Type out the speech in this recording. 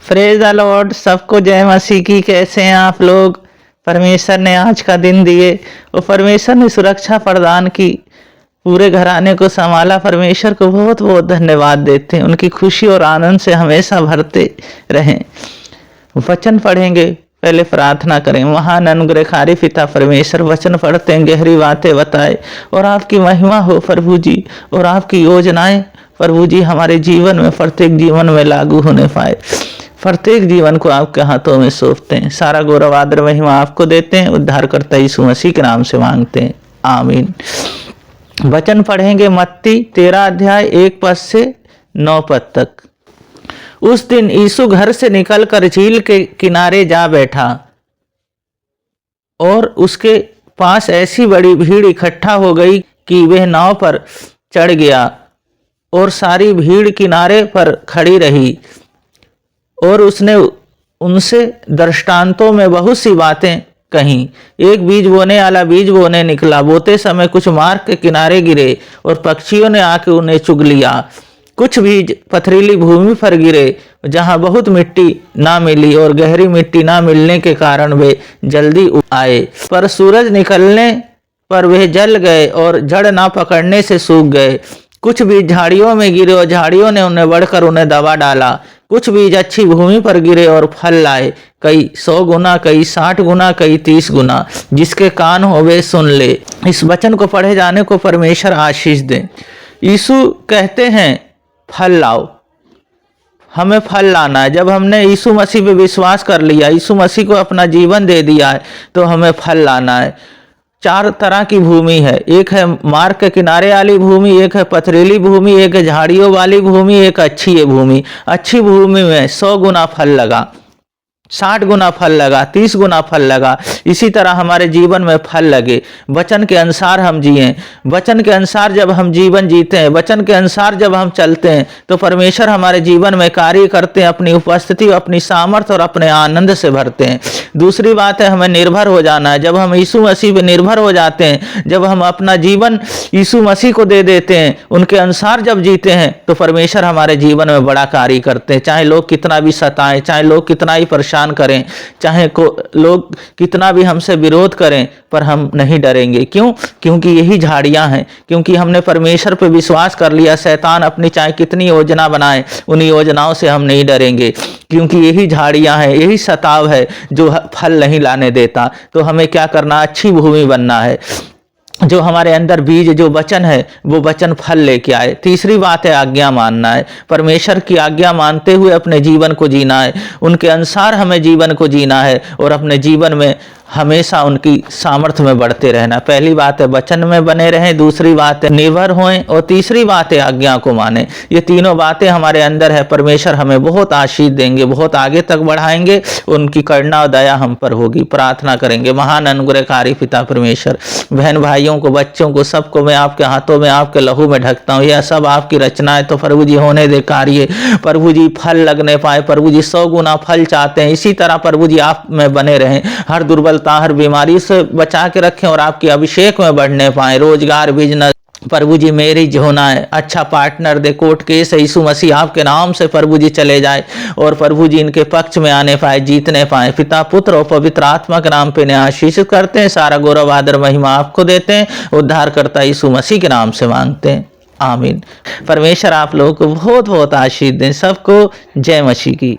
Praise the Lord. सबको जय मसीह की। कैसे हैं आप लोग? परमेश्वर ने आज का दिन दिए और परमेश्वर ने सुरक्षा प्रदान की, पूरे घराने को संभाला। परमेश्वर को बहुत बहुत धन्यवाद देते हैं। उनकी खुशी और आनंद से हमेशा भरते रहें। वचन पढ़ेंगे, पहले प्रार्थना करें। महान अनुग्रहकारी पिता परमेश्वर, वचन पढ़ते हैं, गहरी बातें बताए और आपकी महिमा हो प्रभु जी, और आपकी योजनाएं प्रभु जी हमारे जीवन में, प्रत्येक जीवन में लागू होने पाए। प्रत्येक जीवन को आपके हाथों में सौंपते हैं। सारा गौरव आदर महिमा आपको देते हैं। उद्धारकर्ता यीशु मसीह के नाम से मांगते हैं, आमीन। वचन पढ़ेंगे मत्ती 13 अध्याय 1 पद से 9 पद तक। उस दिन यीशु घर से निकलकर झील के किनारे जा बैठा और उसके पास ऐसी बड़ी भीड़ इकट्ठा हो गई कि वह नाव पर चढ़ गया और सारी भीड़ किनारे पर खड़ी रही। और उसने उनसे दृष्टांतों में बहुत सी बातें कहीं। एक बीज बोने वाला बीज बोने निकला। बोते समय कुछ मार्ग के किनारे गिरे और पक्षियों ने आके उन्हें चुग लिया। कुछ बीज पथरीली भूमि पर गिरे, जहां बहुत मिट्टी ना मिली और गहरी मिट्टी ना मिलने के कारण वे जल्दी आए, पर सूरज निकलने पर वे जल गए और जड़ ना पकड़ने से सूख गए। कुछ बीज झाड़ियों में गिरे और झाड़ियों ने उन्हें बढ़कर उन्हें दबा डाला। कुछ बीज अच्छी भूमि पर गिरे और फल लाए, कई 100 गुना, कई 60 गुना, कई 30 गुना। जिसके कान हो वे सुन ले। इस वचन को पढ़े जाने को परमेश्वर आशीष दे। यीशु कहते हैं फल लाओ, हमें फल लाना है। जब हमने यीशु मसीह पे विश्वास कर लिया, यीशु मसीह को अपना जीवन दे दिया है, तो हमें फल लाना है। 4 तरह की भूमि है। एक है मार्ग के किनारे वाली भूमि, एक है पथरीली भूमि, एक है झाड़ियों वाली भूमि, एक अच्छी है भूमि। अच्छी भूमि में 100 गुना फल लगा, 60 गुना फल लगा, 30 गुना फल लगा। इसी तरह हमारे जीवन में फल लगे। वचन के अनुसार हम जिएं। वचन के अनुसार जब हम जीवन जीते हैं, वचन के अनुसार जब हम चलते हैं, तो परमेश्वर हमारे जीवन में कार्य करते हैं। अपनी उपस्थिति, अपनी सामर्थ्य और अपने आनंद से भरते हैं। दूसरी बात है, हमें निर्भर हो जाना है। जब हम यीशु मसीह पर निर्भर हो जाते हैं, जब हम अपना जीवन यीशु मसीह को दे देते हैं, उनके अनुसार जब जीते हैं, तो परमेश्वर हमारे जीवन में बड़ा कार्य करते हैं। चाहे लोग कितना भी सताएं, चाहे लोग कितना ही परेशान करें, चाहे लोग कितना भी हमसे विरोध करें, पर हम नहीं डरेंगे। क्यों? क्योंकि यही झाड़ियां हैं। क्योंकि हमने परमेश्वर पर विश्वास कर लिया। शैतान अपनी चाहे कितनी योजना बनाए, उन योजनाओं से हम नहीं डरेंगे, क्योंकि यही झाड़ियां हैं, यही सताव है जो फल नहीं लाने देता। तो हमें क्या करना? अच्छी भूमि बनना है। जो हमारे अंदर बीज, जो वचन है, वो वचन फल लेके आए। तीसरी बात है, आज्ञा मानना है। परमेश्वर की आज्ञा मानते हुए अपने जीवन को जीना है। उनके अनुसार हमें जीवन को जीना है और अपने जीवन में हमेशा उनकी सामर्थ्य में बढ़ते रहना। पहली बात है वचन में बने रहें, दूसरी बात है निर्भर होएं, और तीसरी बात है आज्ञा को माने। ये तीनों बातें हमारे अंदर है। परमेश्वर हमें बहुत आशीष देंगे, बहुत आगे तक बढ़ाएंगे। उनकी करुणा और दया हम पर होगी। प्रार्थना करेंगे। महान अनुग्रहकारी पिता परमेश्वर, बहन भाइयों को, बच्चों को, सबको मैं आपके हाथों में, आपके लहू में ढकता हूँ। यह सब आपकी रचना है, तो प्रभु जी होने दे कार्य। प्रभु जी फल लगने पाए। प्रभु जी 100 गुना फल चाहते हैं। इसी तरह प्रभु जी आप में बने रहें। हर दुर्बल, हर बीमारी से बचा के रखें और आपके अभिषेक में बढ़ने पाए। रोजगार, बिजनेस प्रभु जी मैरिज होना है, अच्छा पार्टनर दे। कोर्ट केस यीशु मसीह आपके नाम से प्रभु जी चले जाए और प्रभु जी इनके पक्ष में आने पाए, जीतने पाए। पिता, पुत्र और पवित्र आत्मा के नाम पे ने आशीष करते हैं। सारा गौरव आदर महिमा आपको देते हैं। उद्धारकर्ता यीशु मसीह के नाम से मांगते हैं, आमीन। परमेश्वर आप लोगों को बहुत बहुत आशीष दें। सबको जय मसीह की।